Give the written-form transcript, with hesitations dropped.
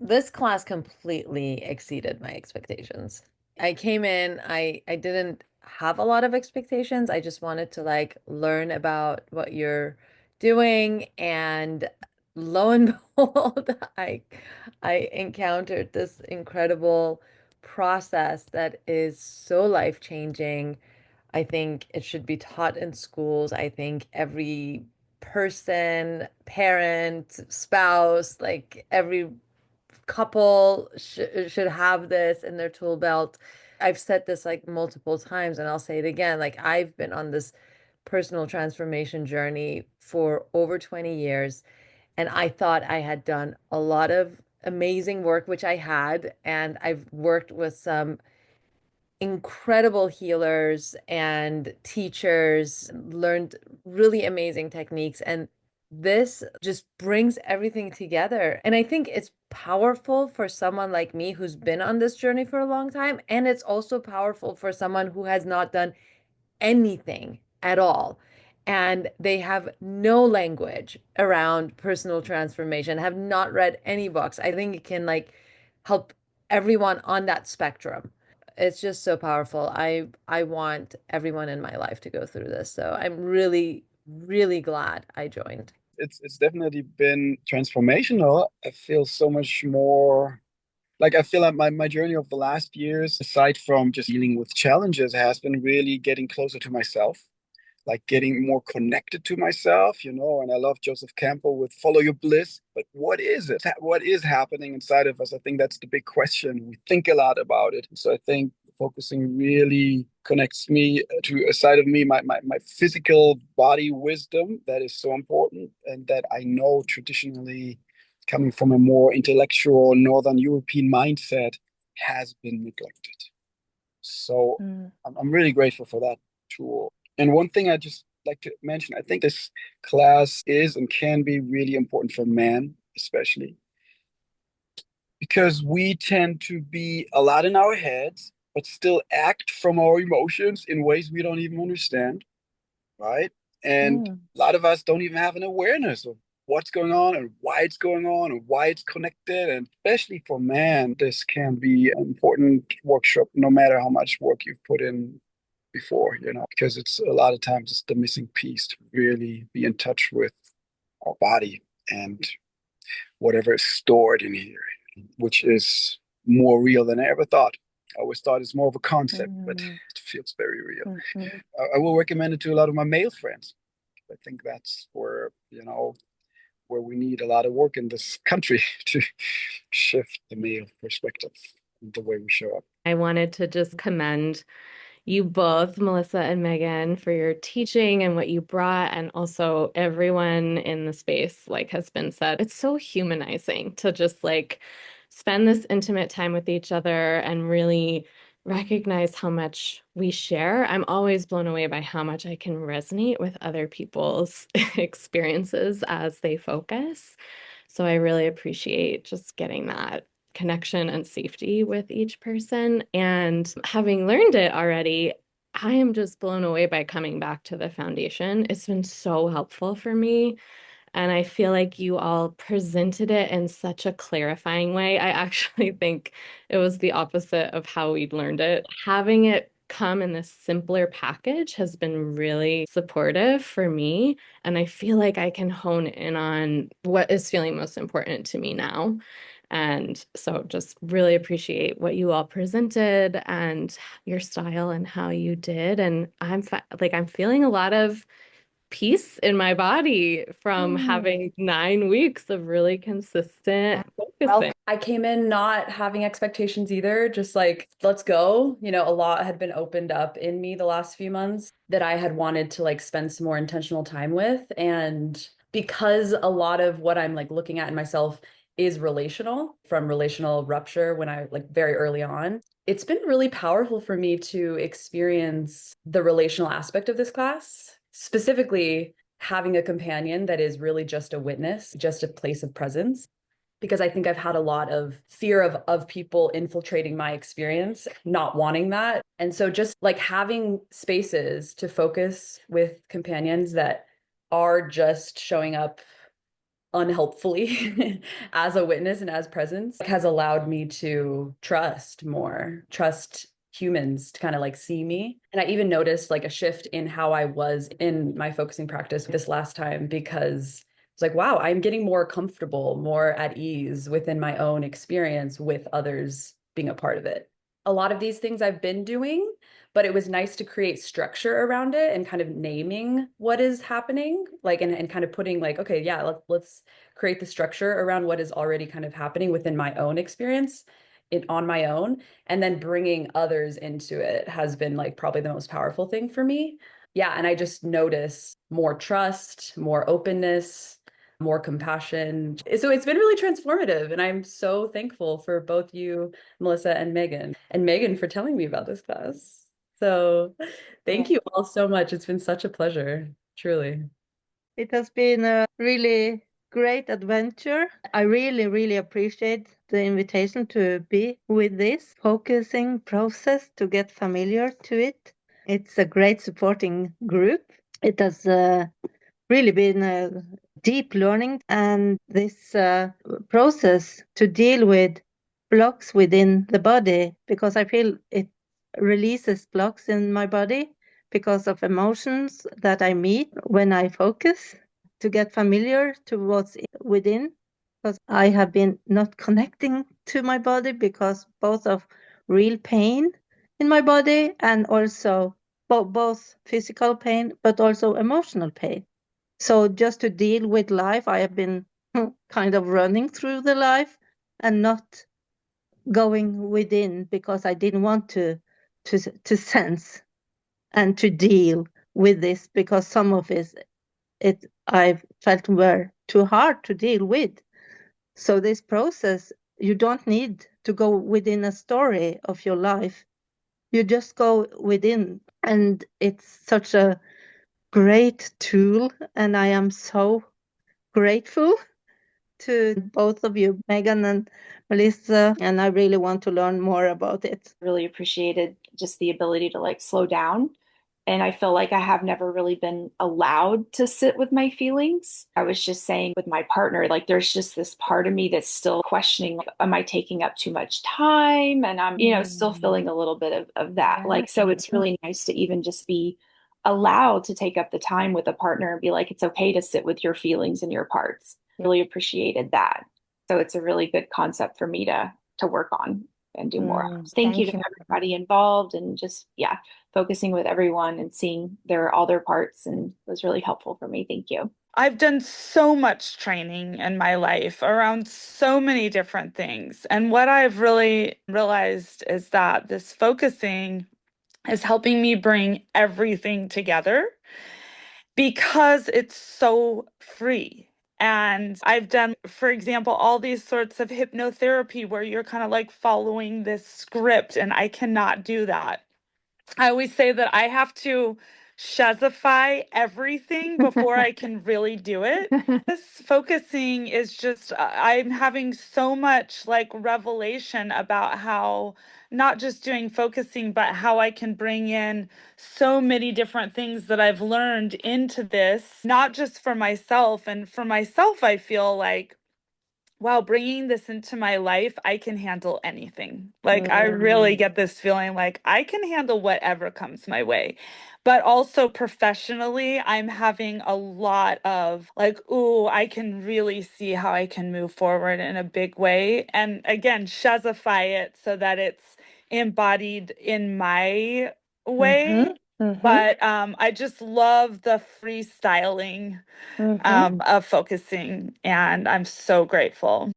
This class completely exceeded my expectations. I came in, I didn't have a lot of expectations. I just wanted to like learn about what you're doing, and lo and behold, I encountered this incredible process that is so life-changing. I think it should be taught in schools. I think every person, parent, spouse, like every couple should have this in their tool belt. I've said this like multiple times and I'll say it again. Like I've been on this personal transformation journey for over 20 years, and I thought I had done a lot of amazing work, which I had, and I've worked with some incredible healers and teachers, learned really amazing techniques. And this just brings everything together. And I think it's powerful for someone like me who's been on this journey for a long time. And it's also powerful for someone who has not done anything at all. And they have no language around personal transformation, have not read any books. I think it can like help everyone on that spectrum. It's just so powerful. I want everyone in my life to go through this. So I'm really, really glad I joined. It's definitely been transformational. I feel so much more like I feel like my journey of the last years, aside from just dealing with challenges, has been really getting closer to myself, like getting more connected to myself, and I love Joseph Campbell with follow your bliss. But what is it? What is happening inside of us? I think that's the big question. We think a lot about it. So I think focusing really connects me to a side of me, my physical body wisdom that is so important and that I know traditionally coming from a more intellectual Northern European mindset has been neglected. So Mm. I'm really grateful for that tool. And one thing I just like to mention, I think this class is and can be really important for men, especially because we tend to be a lot in our heads, but still act from our emotions in ways we don't even understand, right? And Mm. a lot of us don't even have an awareness of what's going on and why it's going on and why it's connected. And especially for men, this can be an important workshop, no matter how much work you've put in before, because it's a lot of times it's the missing piece to really be in touch with our body and whatever is stored in here, which is more real than I ever thought. I always thought it's more of a concept, but Mm. it feels very real. Mhm. I will recommend it to a lot of my male friends. I think that's where we need a lot of work in this country to shift the male perspective, the way we show up. I wanted to just commend you both, Melissa and Megan, for your teaching and what you brought, and also everyone in the space, like has been said. It's so humanizing to just like spend this intimate time with each other and really recognize how much we share. I'm always blown away by how much I can resonate with other people's experiences as they focus. So I really appreciate just getting that connection and safety with each person. And having learned it already, I am just blown away by coming back to the foundation. It's been so helpful for me. And I feel like you all presented it in such a clarifying way. I actually think it was the opposite of how we'd learned it. Having it come in this simpler package has been really supportive for me. And I feel like I can hone in on what is feeling most important to me now. And so just really appreciate what you all presented and your style and how you did. And I'm feeling a lot of peace in my body from Mm. having 9 weeks of really consistent Well, focusing. I came in not having expectations either, just like, let's go. A lot had been opened up in me the last few months that I had wanted to like spend some more intentional time with. And because a lot of what I'm like looking at in myself is relational from relational rupture when I like very early on, it's been really powerful for me to experience the relational aspect of this class, specifically having a companion that is really just a witness, just a place of presence, because I think I've had a lot of fear of people infiltrating my experience, not wanting that. And so just like having spaces to focus with companions that are just showing up unhelpfully as a witness and as presence has allowed me to trust more, trust humans to kind of like see me. And I even noticed like a shift in how I was in my focusing practice this last time, because it's like, wow, I'm getting more comfortable, more at ease within my own experience with others being a part of it. A lot of these things I've been doing, but it was nice to create structure around it and kind of naming what is happening, like, and kind of putting like, okay, yeah, let's create the structure around what is already kind of happening within my own experience it on my own, and then bringing others into it has been like probably the most powerful thing for me. Yeah, and I just notice more trust, more openness, more compassion. So it's been really transformative, and I'm so thankful for both you, Melissa, and Megan for telling me about this class. So thank you all so much. It's been such a pleasure, truly. It has been a really great adventure. I really, really appreciate the invitation to be with this focusing process to get familiar to it. It's a great supporting group. It has really been a deep learning, and this process to deal with blocks within the body, because I feel it releases blocks in my body because of emotions that I meet when I focus, to get familiar to what's within, because I have been not connecting to my body because both of real pain in my body and also both physical pain, but also emotional pain. So just to deal with life, I have been kind of running through the life and not going within, because I didn't want to sense and to deal with this, because some of it I felt were too hard to deal with. So this process, you don't need to go within a story of your life. You just go within, and it's such a great tool, and I am so grateful to both of you, Megan and Melissa, and I really want to learn more about it. Really appreciated just the ability to like slow down. And I feel like I have never really been allowed to sit with my feelings. I was just saying with my partner, like there's just this part of me that's still questioning, like, am I taking up too much time? And I'm, still feeling a little bit of that. Like, so it's really nice to even just be allowed to take up the time with a partner and be like, it's okay to sit with your feelings and your parts. Really appreciated that. So it's a really good concept for me to work on and do more. Thank you to everybody involved, and just, yeah, focusing with everyone and seeing all their parts, and it was really helpful for me. Thank you. I've done so much training in my life around so many different things. And what I've really realized is that this focusing is helping me bring everything together because it's so free. And I've done, for example, all these sorts of hypnotherapy where you're kind of like following this script, and I cannot do that. I always say that I have to shazify everything before I can really do it. This focusing is just, I'm having so much like revelation about how not just doing focusing, but how I can bring in so many different things that I've learned into this, not just for myself. And for myself, I feel like, wow, bringing this into my life, I can handle anything. Like, I really get this feeling like I can handle whatever comes my way. But also professionally, I'm having a lot of like, ooh, I can really see how I can move forward in a big way. And again, shazify it so that it's embodied in my way. But I just love the freestyling of focusing, and I'm so grateful.